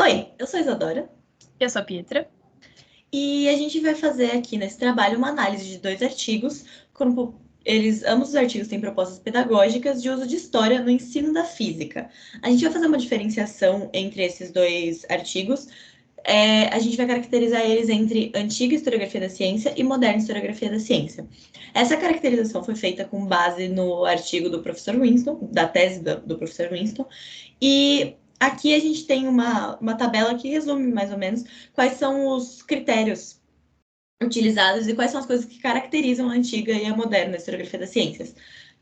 Oi, eu sou a Isadora Eu sou a Pietra. e a gente vai fazer aqui nesse trabalho uma análise de dois artigos. Ambos os artigos têm propostas pedagógicas de uso de história no ensino da física. A gente vai fazer uma diferenciação entre esses dois artigos. A gente vai caracterizar eles entre antiga historiografia da ciência e moderna historiografia da ciência. Essa caracterização foi feita com base no artigo do professor Winston, da tese do professor Winston, e aqui a gente tem uma tabela que resume mais ou menos quais são os critérios utilizados e quais são as coisas que caracterizam a antiga e a moderna historiografia das ciências.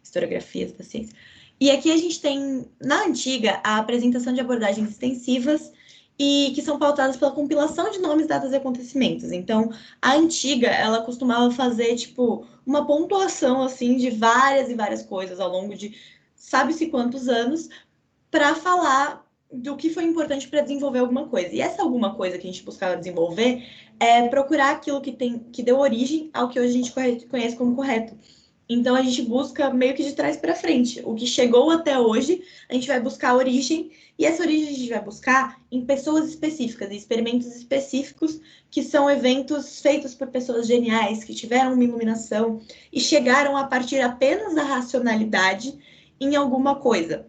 Historiografias da ciência. E aqui a gente tem, na antiga, a apresentação de abordagens extensivas e que são pautadas pela compilação de nomes, datas e acontecimentos. Então, a antiga, ela costumava fazer, tipo, uma pontuação, assim, de várias e várias coisas ao longo de sabe-se quantos anos, para falar do que foi importante para desenvolver alguma coisa. E essa alguma coisa que a gente buscava desenvolver é procurar aquilo que deu origem ao que hoje a gente conhece como correto. Então a gente busca meio que de trás para frente. O que chegou até hoje, a gente vai buscar a origem, e essa origem a gente vai buscar em pessoas específicas, em experimentos específicos, que são eventos feitos por pessoas geniais, que tiveram uma iluminação e chegaram a partir apenas da racionalidade em alguma coisa.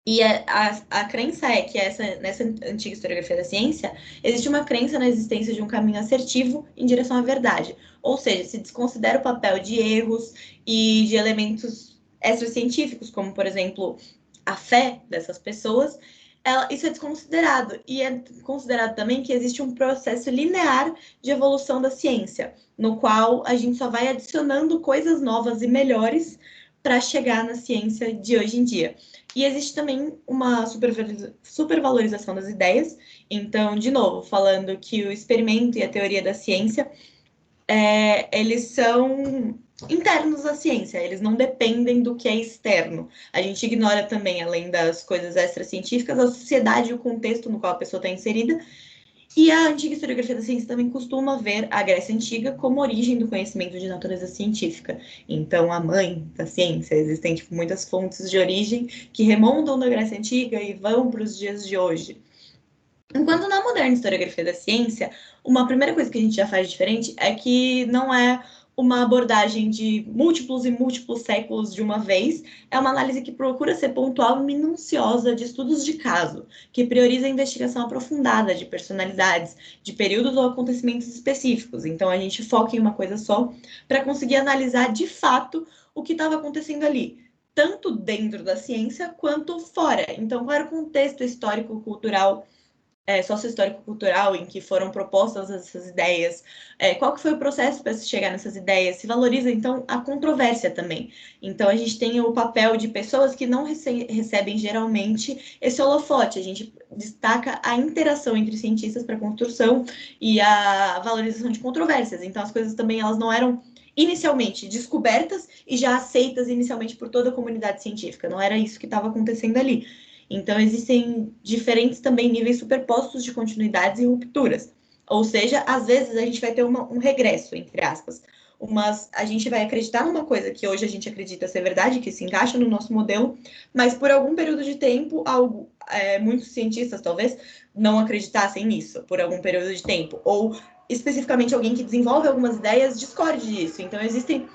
E a crença é que nessa antiga historiografia da ciência, existe uma crença na existência de um caminho assertivo em direção à verdade. Ou seja, se desconsidera o papel de erros e de elementos extracientíficos, como, por exemplo, a fé dessas pessoas, isso é desconsiderado. E é considerado também que existe um processo linear de evolução da ciência, no qual a gente só vai adicionando coisas novas e melhores para chegar na ciência de hoje em dia. E existe também uma supervalorização das ideias. Então, de novo, falando que o experimento e a teoria da ciência, eles são internos à ciência, eles não dependem do que é externo. A gente ignora também, além das coisas extracientíficas, a sociedade e o contexto no qual a pessoa está inserida. E a antiga historiografia da ciência também costuma ver a Grécia Antiga como origem do conhecimento de natureza científica. Então, a mãe da ciência, existem tipo, muitas fontes de origem que remontam da Grécia Antiga e vão para os dias de hoje. Enquanto na moderna historiografia da ciência, uma primeira coisa que a gente já faz diferente é que não é uma abordagem de múltiplos e múltiplos séculos de uma vez, é uma análise que procura ser pontual e minuciosa de estudos de caso, que prioriza a investigação aprofundada de personalidades, de períodos ou acontecimentos específicos. Então a gente foca em uma coisa só para conseguir analisar de fato o que estava acontecendo ali, tanto dentro da ciência quanto fora. Então, qual era o contexto histórico-cultural sociohistórico-cultural em que foram propostas essas ideias, qual que foi o processo para se chegar nessas ideias, se valoriza, então, a controvérsia também. Então, a gente tem o papel de pessoas que não recebem, geralmente, esse holofote. A gente destaca a interação entre cientistas para a construção e a valorização de controvérsias. Então, as coisas também, elas não eram inicialmente descobertas e já aceitas inicialmente por toda a comunidade científica. Não era isso que estava acontecendo ali. Então, existem diferentes também níveis superpostos de continuidades e rupturas. Ou seja, às vezes a gente vai ter um regresso, entre aspas. A gente vai acreditar numa coisa que hoje a gente acredita ser verdade, que se encaixa no nosso modelo, mas por algum período de tempo, muitos cientistas talvez não acreditassem nisso por algum período de tempo. Ou especificamente alguém que desenvolve algumas ideias discorde disso. Então, existem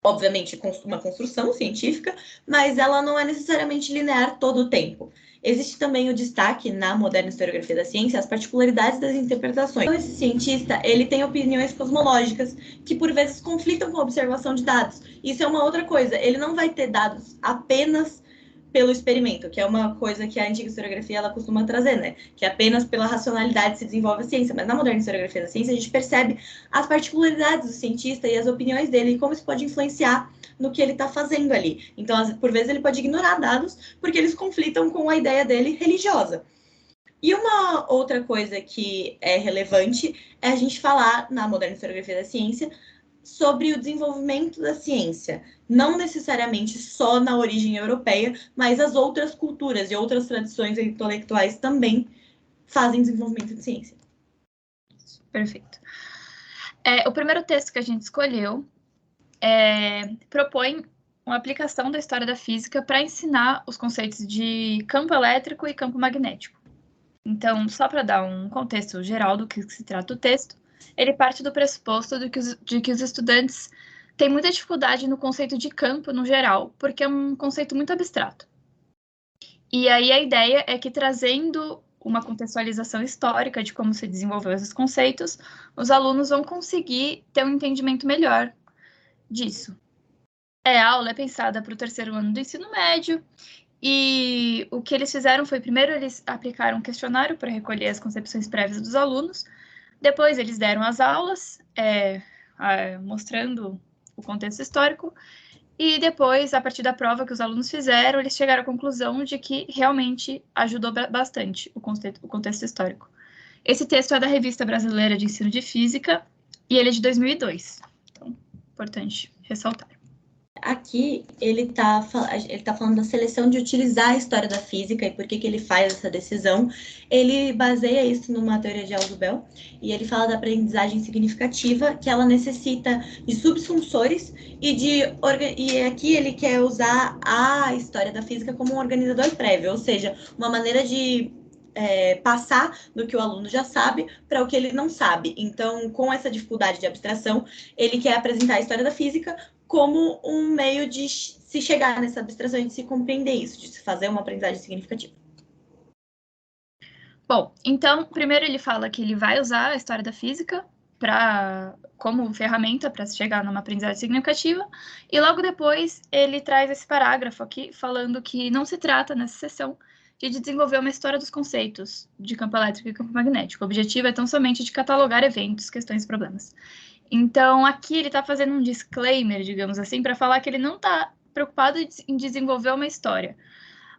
obviamente, uma construção científica, mas ela não é necessariamente linear todo o tempo. Existe também o destaque na moderna historiografia da ciência, as particularidades das interpretações. Então, esse cientista, ele tem opiniões cosmológicas que, por vezes, conflitam com a observação de dados. Isso é uma outra coisa. Ele não vai ter dados apenas pelo experimento, que é uma coisa que a antiga historiografia ela costuma trazer, né? Que apenas pela racionalidade se desenvolve a ciência. Mas na moderna historiografia da ciência, a gente percebe as particularidades do cientista e as opiniões dele e como isso pode influenciar no que ele está fazendo ali. Então, por vezes, ele pode ignorar dados porque eles conflitam com a ideia dele religiosa. E uma outra coisa que é relevante é a gente falar, na moderna historiografia da ciência, sobre o desenvolvimento da ciência, não necessariamente só na origem europeia, mas as outras culturas e outras tradições intelectuais também fazem desenvolvimento de ciência. Perfeito. O primeiro texto que a gente escolheu propõe uma aplicação da história da física para ensinar os conceitos de campo elétrico e campo magnético. Então, só para dar um contexto geral do que se trata o texto, ele parte do pressuposto de que os estudantes têm muita dificuldade no conceito de campo no geral, porque é um conceito muito abstrato. E aí a ideia é que, trazendo uma contextualização histórica de como se desenvolveu esses conceitos, os alunos vão conseguir ter um entendimento melhor disso. A aula é pensada para o terceiro ano do ensino médio, e o que eles fizeram foi, primeiro, eles aplicaram um questionário para recolher as concepções prévias dos alunos, depois eles deram as aulas, mostrando o contexto histórico, e depois, a partir da prova que os alunos fizeram, eles chegaram à conclusão de que realmente ajudou bastante o contexto histórico. Esse texto é da Revista Brasileira de Ensino de Física, e ele é de 2002. Então, importante ressaltar. Aqui ele tá falando da seleção de utilizar a história da física e por que ele faz essa decisão. Ele baseia isso numa teoria de Aldo-Bell e ele fala da aprendizagem significativa, que ela necessita de subsunsores e aqui ele quer usar a história da física como um organizador prévio, ou seja, uma maneira de passar do que o aluno já sabe para o que ele não sabe. Então, com essa dificuldade de abstração, ele quer apresentar a história da física como um meio de se chegar nessa abstração e de se compreender isso, de se fazer uma aprendizagem significativa. Bom, então, primeiro ele fala que ele vai usar a história da física como ferramenta para chegar numa aprendizagem significativa, e logo depois ele traz esse parágrafo aqui, falando que não se trata, nessa sessão, de desenvolver uma história dos conceitos de campo elétrico e campo magnético. O objetivo é tão somente de catalogar eventos, questões e problemas. Então, aqui ele está fazendo um disclaimer, digamos assim, para falar que ele não está preocupado em desenvolver uma história.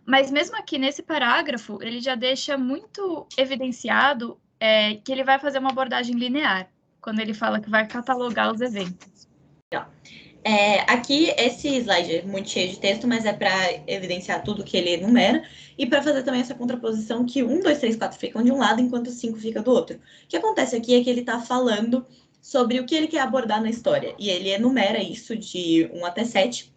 Mas mesmo aqui nesse parágrafo, ele já deixa muito evidenciado que ele vai fazer uma abordagem linear, quando ele fala que vai catalogar os eventos. Aqui, esse slide é muito cheio de texto, mas é para evidenciar tudo que ele enumera e para fazer também essa contraposição que 1, 2, 3, 4 ficam de um lado, enquanto 5 fica do outro. O que acontece aqui é que ele está falando sobre o que ele quer abordar na história, e ele enumera isso de 1 até 7.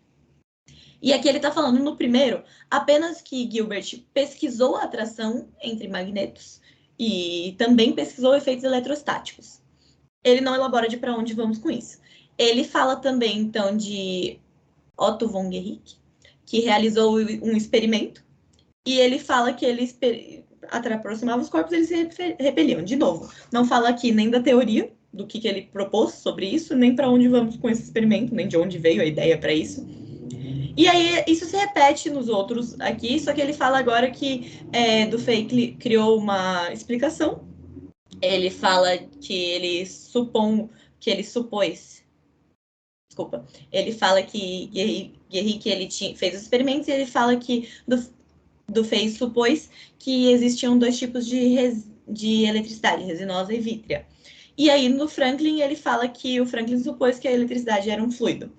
E aqui ele está falando no primeiro apenas que Gilbert pesquisou a atração entre magnetos e também pesquisou efeitos eletrostáticos. Ele não elabora de para onde vamos com isso. Ele fala também, então, de Otto von Guericke, que realizou um experimento, e ele fala que ele aproximava os corpos, eles se repeliam. De novo, não fala aqui nem da teoria, do que ele propôs sobre isso, nem para onde vamos com esse experimento, nem de onde veio a ideia para isso. E aí, isso se repete nos outros aqui, só que ele fala agora que Dufay criou uma explicação. Ele fala que ele supôs. Desculpa. Ele fala que Guericke ele fez os experimentos e ele fala que Dufay supôs que existiam dois tipos de eletricidade, resinosa e vítrea. E aí, no Franklin, ele fala que o Franklin supôs que a eletricidade era um fluido.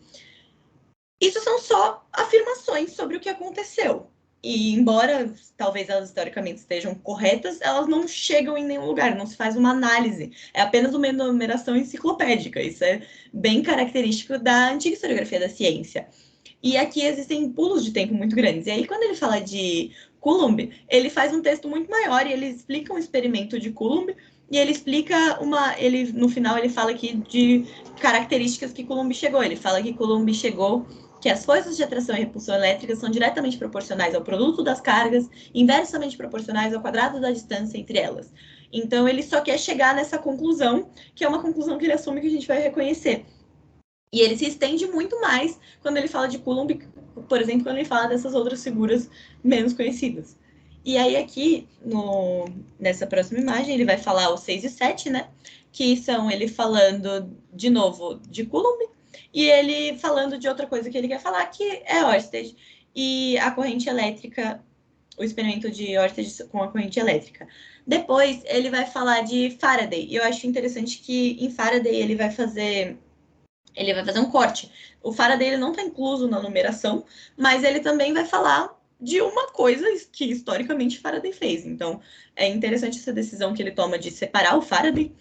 Isso são só afirmações sobre o que aconteceu. E embora talvez elas historicamente estejam corretas, elas não chegam em nenhum lugar, não se faz uma análise. É apenas uma enumeração enciclopédica. Isso é bem característico da antiga historiografia da ciência. E aqui existem pulos de tempo muito grandes. E aí, quando ele fala de Coulomb, ele faz um texto muito maior e ele explica um experimento de Coulomb e ele explica no final ele fala aqui de características que Coulomb chegou. Ele fala que Coulomb chegou que as forças de atração e repulsão elétrica são diretamente proporcionais ao produto das cargas, inversamente proporcionais ao quadrado da distância entre elas. Então, ele só quer chegar nessa conclusão, que é uma conclusão que ele assume que a gente vai reconhecer. E ele se estende muito mais quando ele fala de Coulomb, por exemplo, quando ele fala dessas outras figuras menos conhecidas. E aí, aqui, nessa próxima imagem, ele vai falar os 6 e 7, né? Que são ele falando, de novo, de Coulomb, e ele falando de outra coisa que ele quer falar, que é Ørsted e a corrente elétrica, o experimento de Ørsted com a corrente elétrica. Depois, ele vai falar de Faraday, e eu acho interessante que em Faraday ele vai fazer um corte. O Faraday ele não está incluso na numeração, mas ele também vai falar de uma coisa que historicamente Faraday fez. Então, é interessante essa decisão que ele toma de separar o Faraday.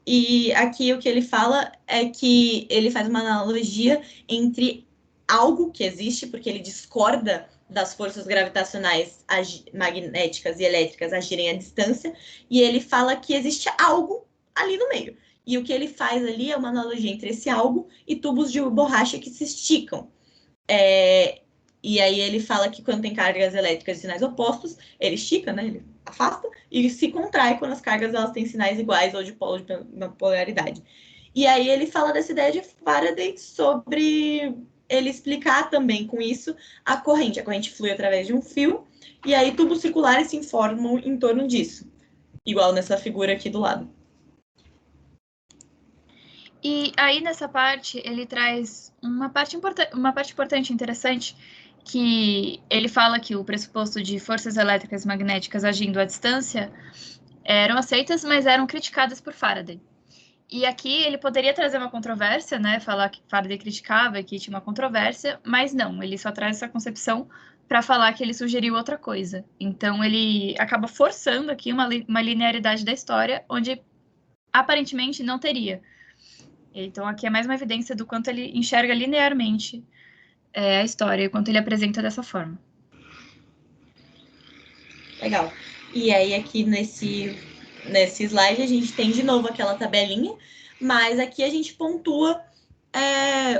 E aqui o que ele fala é que ele faz uma analogia entre algo que existe, porque ele discorda das forças gravitacionais magnéticas e elétricas agirem à distância, e ele fala que existe algo ali no meio. E o que ele faz ali é uma analogia entre esse algo e tubos de borracha que se esticam. E aí ele fala que quando tem cargas elétricas de sinais opostos, ele estica, né? Ele afasta e se contrai quando as cargas elas têm sinais iguais ou de polo de polaridade. E aí ele fala dessa ideia de Faraday sobre ele explicar também com isso a corrente. A corrente flui através de um fio e aí tubos circulares se formam em torno disso. Igual nessa figura aqui do lado. E aí, nessa parte, ele traz uma parte importante, interessante, que ele fala que o pressuposto de forças elétricas magnéticas agindo à distância eram aceitas, mas eram criticadas por Faraday. E aqui ele poderia trazer uma controvérsia, né? Falar que Faraday criticava e que tinha uma controvérsia, mas não, ele só traz essa concepção para falar que ele sugeriu outra coisa. Então ele acaba forçando aqui uma linearidade da história, onde aparentemente não teria. Então aqui é mais uma evidência do quanto ele enxerga linearmente a história, e quanto ele apresenta dessa forma. Legal. E aí aqui nesse slide a gente tem de novo aquela tabelinha, mas aqui a gente pontua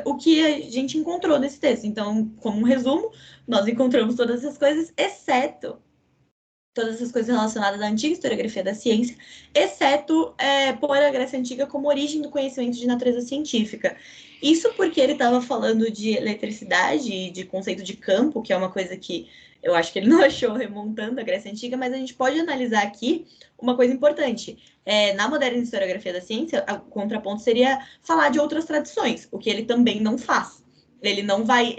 o que a gente encontrou nesse texto. Então, como um resumo, nós encontramos todas essas coisas, exceto todas essas coisas relacionadas à antiga historiografia da ciência, exceto pôr a Grécia Antiga como origem do conhecimento de natureza científica. Isso porque ele estava falando de eletricidade e de conceito de campo, que é uma coisa que eu acho que ele não achou remontando a Grécia Antiga, mas a gente pode analisar aqui uma coisa importante. Na moderna historiografia da ciência, o contraponto seria falar de outras tradições, o que ele também não faz. Ele não vai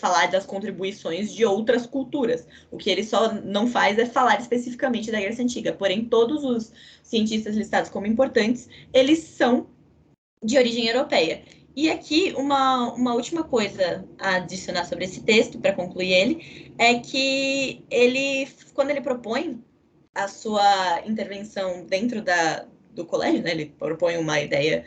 falar das contribuições de outras culturas. O que ele só não faz é falar especificamente da Grécia Antiga. Porém, todos os cientistas listados como importantes, eles são de origem europeia. E aqui, uma última coisa a adicionar sobre esse texto, para concluir ele, é que ele, quando ele propõe a sua intervenção dentro do colégio, né, ele propõe uma ideia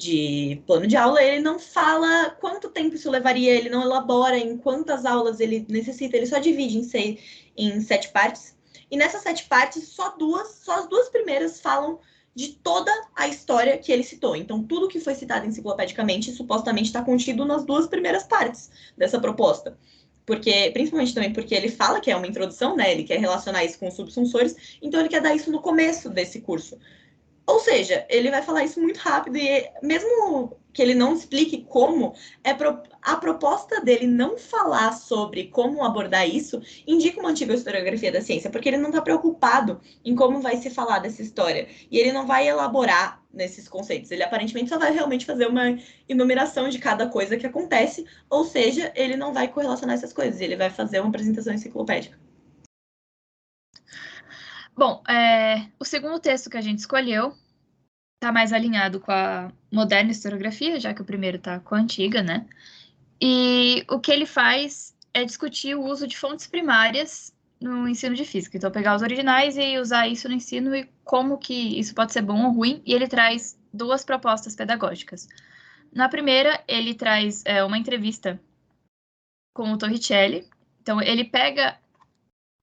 de plano de aula, ele não fala quanto tempo isso levaria, ele não elabora em quantas aulas ele necessita, ele só divide em 7 partes. E nessas 7 partes, só as duas primeiras falam de toda a história que ele citou. Então, tudo que foi citado enciclopedicamente supostamente está contido nas 2 primeiras partes dessa proposta. Principalmente também porque ele fala que é uma introdução, né? Ele quer relacionar isso com os subsunsores, então ele quer dar isso no começo desse curso. Ou seja, ele vai falar isso muito rápido e mesmo que ele não explique como, a proposta dele não falar sobre como abordar isso indica uma antiga historiografia da ciência, porque ele não está preocupado em como vai se falar dessa história. E ele não vai elaborar nesses conceitos. Ele aparentemente só vai realmente fazer uma enumeração de cada coisa que acontece, ou seja, ele não vai correlacionar essas coisas, ele vai fazer uma apresentação enciclopédica. Bom, o segundo texto que a gente escolheu está mais alinhado com a moderna historiografia, já que o primeiro está com a antiga, né? E o que ele faz é discutir o uso de fontes primárias no ensino de física. Então, pegar os originais e usar isso no ensino e como que isso pode ser bom ou ruim. E ele traz 2 propostas pedagógicas. Na primeira, ele traz uma entrevista com o Torricelli. Então, ele pega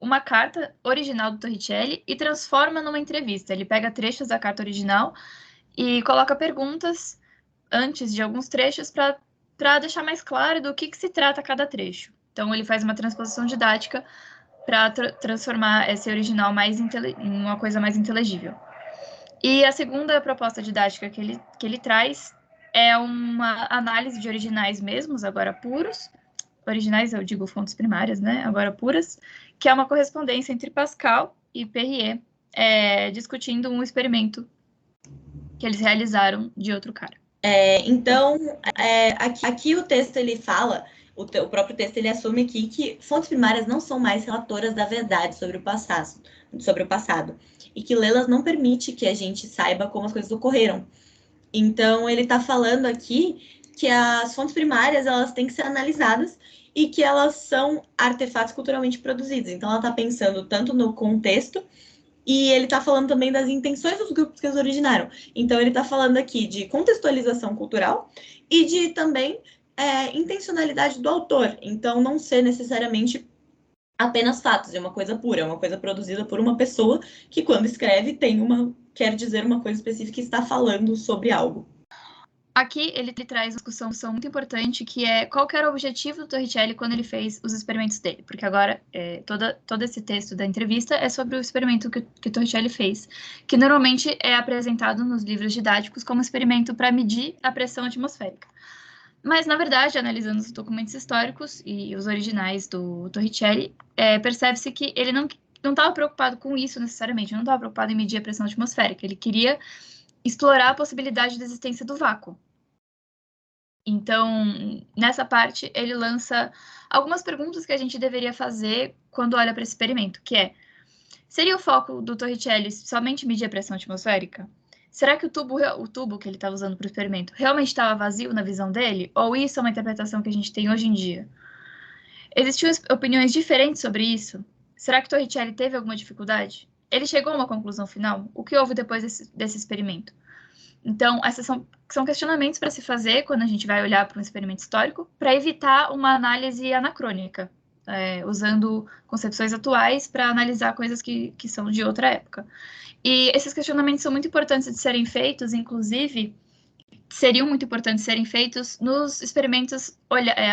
uma carta original do Torricelli e transforma numa entrevista. Ele pega trechos da carta original e coloca perguntas antes de alguns trechos para deixar mais claro do que se trata cada trecho. Então, ele faz uma transposição didática para transformar esse original em uma coisa mais inteligível. E a segunda proposta didática que ele traz é uma análise de originais mesmos, agora puros. Originais, eu digo fontes primárias, né? Agora puras, que é uma correspondência entre Pascal e Perrier, discutindo um experimento que eles realizaram de outro cara. Então, aqui o texto ele fala, o próprio texto ele assume aqui que fontes primárias não são mais relatoras da verdade sobre o passado e que lê-las não permite que a gente saiba como as coisas ocorreram. Então, ele está falando aqui que as fontes primárias elas têm que ser analisadas e que elas são artefatos culturalmente produzidos. Então, ela está pensando tanto no contexto e ele está falando também das intenções dos grupos que os originaram. Então, ele está falando aqui de contextualização cultural e de também intencionalidade do autor. Então, não ser necessariamente apenas fatos, é uma coisa pura, é uma coisa produzida por uma pessoa que, quando escreve, quer dizer uma coisa específica e está falando sobre algo. Aqui ele traz uma discussão muito importante, que é qual que era o objetivo do Torricelli quando ele fez os experimentos dele. Porque agora, todo esse texto da entrevista é sobre o experimento que o Torricelli fez, que normalmente é apresentado nos livros didáticos como experimento para medir a pressão atmosférica. Mas, na verdade, analisando os documentos históricos e os originais do Torricelli, percebe-se que ele não estava preocupado com isso necessariamente, não estava preocupado em medir a pressão atmosférica, ele queria explorar a possibilidade da existência do vácuo. Então, nessa parte, ele lança algumas perguntas que a gente deveria fazer quando olha para esse experimento, que é, seria o foco do Torricelli somente medir a pressão atmosférica? Será que o tubo que ele estava usando para o experimento realmente estava vazio na visão dele? Ou isso é uma interpretação que a gente tem hoje em dia? Existiam opiniões diferentes sobre isso? Será que Torricelli teve alguma dificuldade? Ele chegou a uma conclusão final? O que houve depois desse experimento? Então, esses são questionamentos para se fazer quando a gente vai olhar para um experimento histórico, para evitar uma análise anacrônica, usando concepções atuais para analisar coisas que são de outra época. E esses questionamentos são muito importantes de serem feitos, inclusive, seriam muito importantes de serem feitos nos experimentos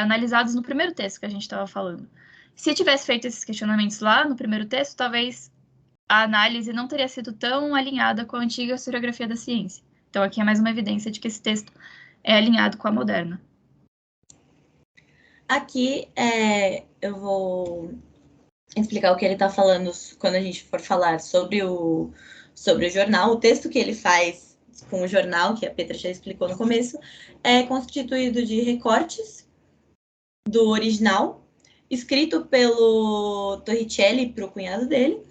analisados no primeiro texto que a gente estava falando. Se tivesse feito esses questionamentos lá no primeiro texto, talvez a análise não teria sido tão alinhada com a antiga historiografia da ciência. Então, aqui é mais uma evidência de que esse texto é alinhado com a moderna. Aqui, eu vou explicar o que ele está falando quando a gente for falar sobre o jornal. O texto que ele faz com o jornal, que a Petra já explicou no começo, é constituído de recortes do original, escrito pelo Torricelli para o cunhado dele,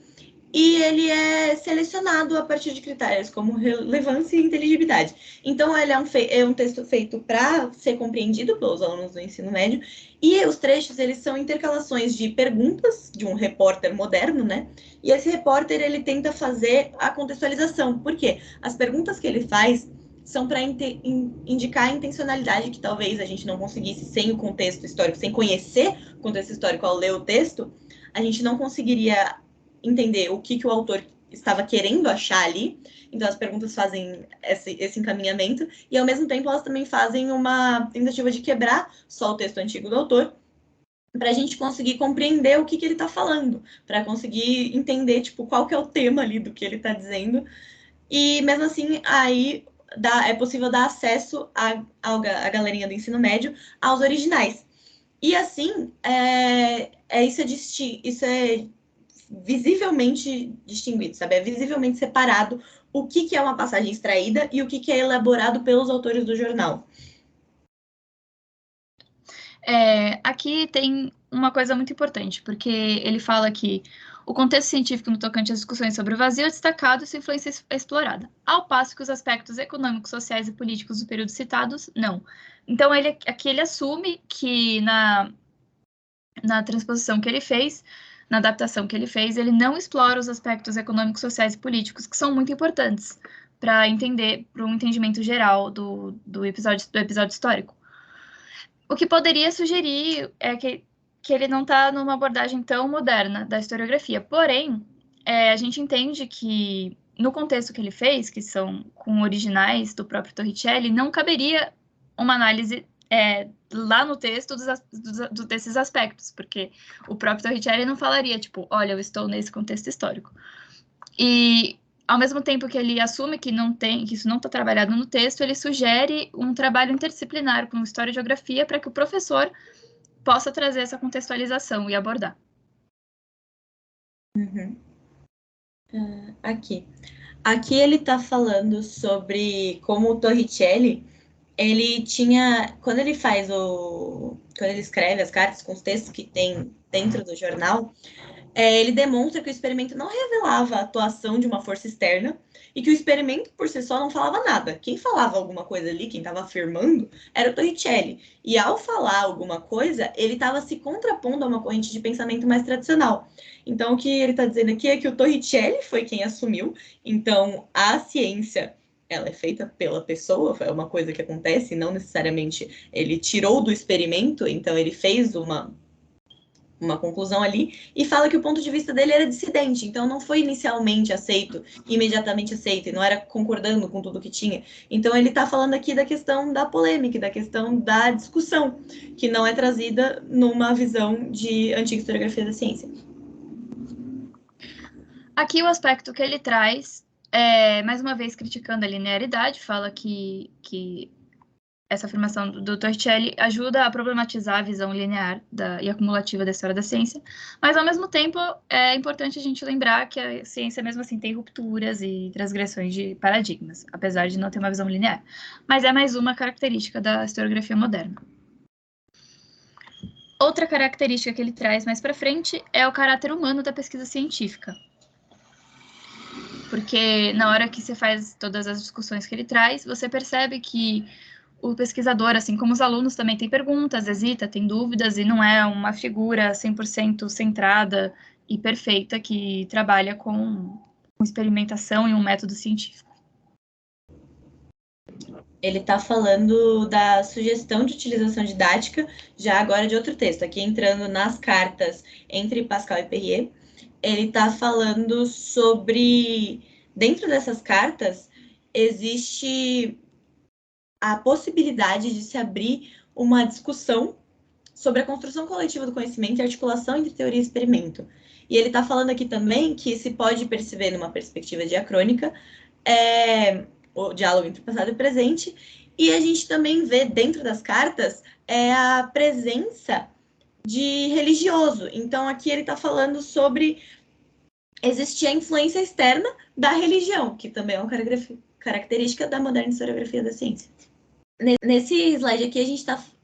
e ele é selecionado a partir de critérios como relevância e inteligibilidade. Então, ele é um texto feito para ser compreendido pelos alunos do ensino médio, e os trechos, eles são intercalações de perguntas de um repórter moderno, né? E esse repórter, ele tenta fazer a contextualização. Por quê? As perguntas que ele faz são para indicar a intencionalidade que talvez a gente não conseguisse sem o contexto histórico, sem conhecer o contexto histórico ao ler o texto, a gente não conseguiria entender o que o autor estava querendo achar ali. Então, as perguntas fazem esse encaminhamento, e, ao mesmo tempo, elas também fazem uma tentativa de quebrar só o texto antigo do autor, para a gente conseguir compreender o que ele está falando, para conseguir entender, tipo, qual que é o tema ali do que ele está dizendo. E, mesmo assim, aí é possível dar acesso à galerinha do ensino médio aos originais. E, assim, isso é visivelmente distinguido, sabe? É visivelmente separado o que é uma passagem extraída e o que é elaborado pelos autores do jornal. Aqui tem uma coisa muito importante, porque ele fala que o contexto científico no tocante às discussões sobre o vazio é destacado e sua influência é explorada, ao passo que os aspectos econômicos, sociais e políticos do período citados, não. Então, aqui ele assume que na transposição que ele fez, na adaptação que ele fez, ele não explora os aspectos econômicos, sociais e políticos, que são muito importantes para um entendimento geral do episódio histórico. O que poderia sugerir é que ele não está numa abordagem tão moderna da historiografia. Porém, a gente entende que, no contexto que ele fez, que são com originais do próprio Torricelli, não caberia uma análise lá no texto desses aspectos, porque o próprio Torricelli não falaria, tipo, olha, eu estou nesse contexto histórico. E, ao mesmo tempo que ele assume que isso não está trabalhado no texto, ele sugere um trabalho interdisciplinar com História e Geografia para que o professor possa trazer essa contextualização e abordar. Uhum. Aqui ele está falando sobre como o Torricelli, ele tinha, quando ele escreve as cartas com os textos que tem dentro do jornal, ele demonstra que o experimento não revelava a atuação de uma força externa e que o experimento por si só não falava nada. Quem falava alguma coisa ali, quem estava afirmando, era o Torricelli. E, ao falar alguma coisa, ele estava se contrapondo a uma corrente de pensamento mais tradicional. Então, o que ele está dizendo aqui é que o Torricelli foi quem assumiu. Então, a ciência ela é feita pela pessoa, é uma coisa que acontece, não necessariamente ele tirou do experimento, então ele fez uma conclusão ali, e fala que o ponto de vista dele era dissidente, então não foi inicialmente aceito, imediatamente aceito, e não era concordando com tudo que tinha. Então ele está falando aqui da questão da polêmica, da questão da discussão, que não é trazida numa visão de antiga historiografia da ciência. Aqui o aspecto que ele traz, mais uma vez criticando a linearidade, fala que essa afirmação do Torricelli ajuda a problematizar a visão linear e acumulativa da história da ciência, mas, ao mesmo tempo, é importante a gente lembrar que a ciência, mesmo assim, tem rupturas e transgressões de paradigmas, apesar de não ter uma visão linear. Mas é mais uma característica da historiografia moderna. Outra característica que ele traz mais para frente é o caráter humano da pesquisa científica. Porque na hora que você faz todas as discussões que ele traz, você percebe que o pesquisador, assim como os alunos, também tem perguntas, hesita, tem dúvidas, e não é uma figura 100% centrada e perfeita que trabalha com experimentação e um método científico. Ele está falando da sugestão de utilização didática, já agora de outro texto, aqui entrando nas cartas entre Pascal e Perrier. Ele está falando sobre, dentro dessas cartas, existe a possibilidade de se abrir uma discussão sobre a construção coletiva do conhecimento e articulação entre teoria e experimento. E ele está falando aqui também que se pode perceber numa perspectiva diacrônica o diálogo entre passado e presente, e a gente também vê dentro das cartas a presença de religioso. Então aqui ele está falando sobre existir a influência externa da religião, que também é uma característica da moderna historiografia da ciência. Nesse slide aqui,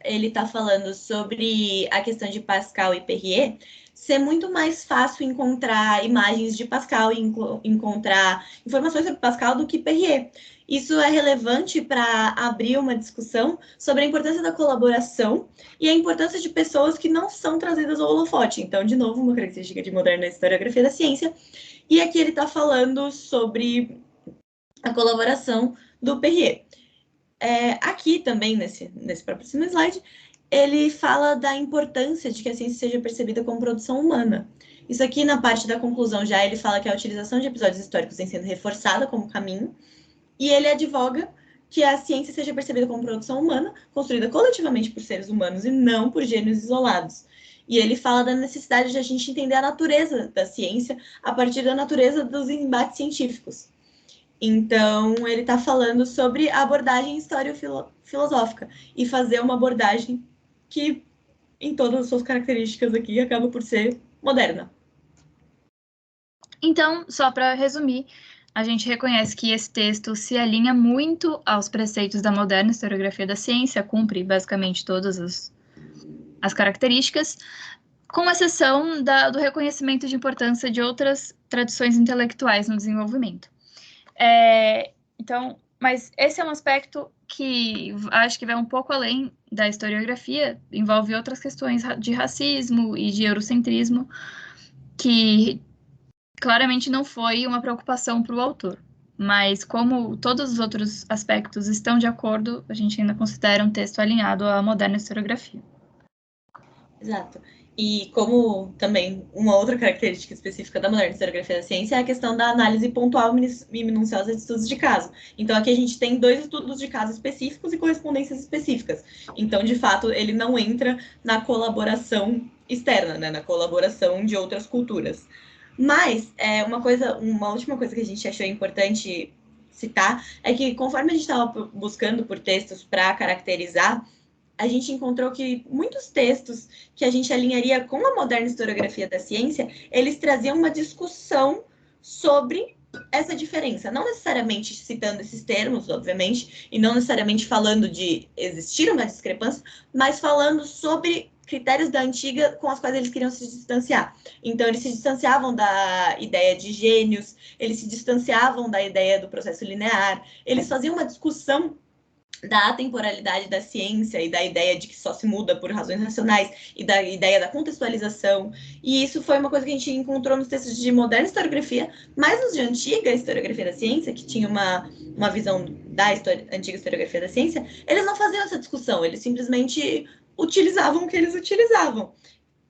ele está falando sobre a questão de Pascal e Perrier ser muito mais fácil encontrar imagens de Pascal e encontrar informações sobre Pascal do que Perrier. Isso é relevante para abrir uma discussão sobre a importância da colaboração e a importância de pessoas que não são trazidas ao holofote. Então, de novo, uma característica de moderna historiografia da ciência. E aqui ele está falando sobre a colaboração do Perrier. Aqui também, nesse próprio slide, ele fala da importância de que a ciência seja percebida como produção humana. Isso aqui, na parte da conclusão, já ele fala que a utilização de episódios históricos vem sendo reforçada como caminho, e ele advoga que a ciência seja percebida como produção humana, construída coletivamente por seres humanos e não por gênios isolados. E ele fala da necessidade de a gente entender a natureza da ciência a partir da natureza dos embates científicos. Então, ele está falando sobre a abordagem histórico-filosófica e fazer uma abordagem que, em todas as suas características aqui, acaba por ser moderna. Então, só para resumir, a gente reconhece que esse texto se alinha muito aos preceitos da moderna historiografia da ciência, cumpre basicamente todas as características, com exceção do reconhecimento de importância de outras tradições intelectuais no desenvolvimento. Então, mas esse é um aspecto que acho que vai um pouco além da historiografia, envolve outras questões de racismo e de eurocentrismo, que claramente não foi uma preocupação para o autor. Mas como todos os outros aspectos estão de acordo, a gente ainda considera um texto alinhado à moderna historiografia. Exato. E como também uma outra característica específica da moderna historiografia da ciência é a questão da análise pontual e minuciosa de estudos de caso. Então, aqui a gente tem 2 estudos de caso específicos e correspondências específicas. Então, de fato, ele não entra na colaboração externa, né? Na colaboração de outras culturas. Mas, uma última coisa que a gente achou importante citar é que, conforme a gente estava buscando por textos para caracterizar, a gente encontrou que muitos textos que a gente alinharia com a moderna historiografia da ciência, eles traziam uma discussão sobre essa diferença, não necessariamente citando esses termos, obviamente, e não necessariamente falando de existir uma discrepância, mas falando sobre critérios da antiga com as quais eles queriam se distanciar. Então, eles se distanciavam da ideia de gênios, eles se distanciavam da ideia do processo linear, eles faziam uma discussão da atemporalidade da ciência e da ideia de que só se muda por razões racionais e da ideia da contextualização. E isso foi uma coisa que a gente encontrou nos textos de moderna historiografia, mas nos de antiga historiografia da ciência, que tinha uma visão da antiga historiografia da ciência, eles não faziam essa discussão, eles simplesmente utilizavam o que eles utilizavam.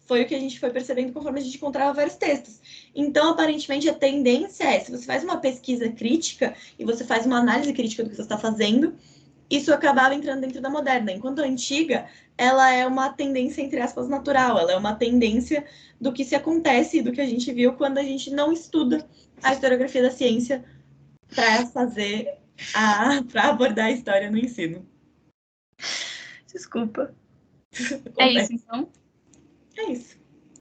Foi o que a gente foi percebendo conforme a gente encontrava vários textos. Então, aparentemente, a tendência é, se você faz uma pesquisa crítica e você faz uma análise crítica do que você está fazendo, isso acabava entrando dentro da moderna. Enquanto a antiga, ela é uma tendência, entre aspas, natural. Ela é uma tendência do que se acontece, do que a gente viu quando a gente não estuda a historiografia da ciência para para abordar a história no ensino. Desculpa. É isso, então? É isso.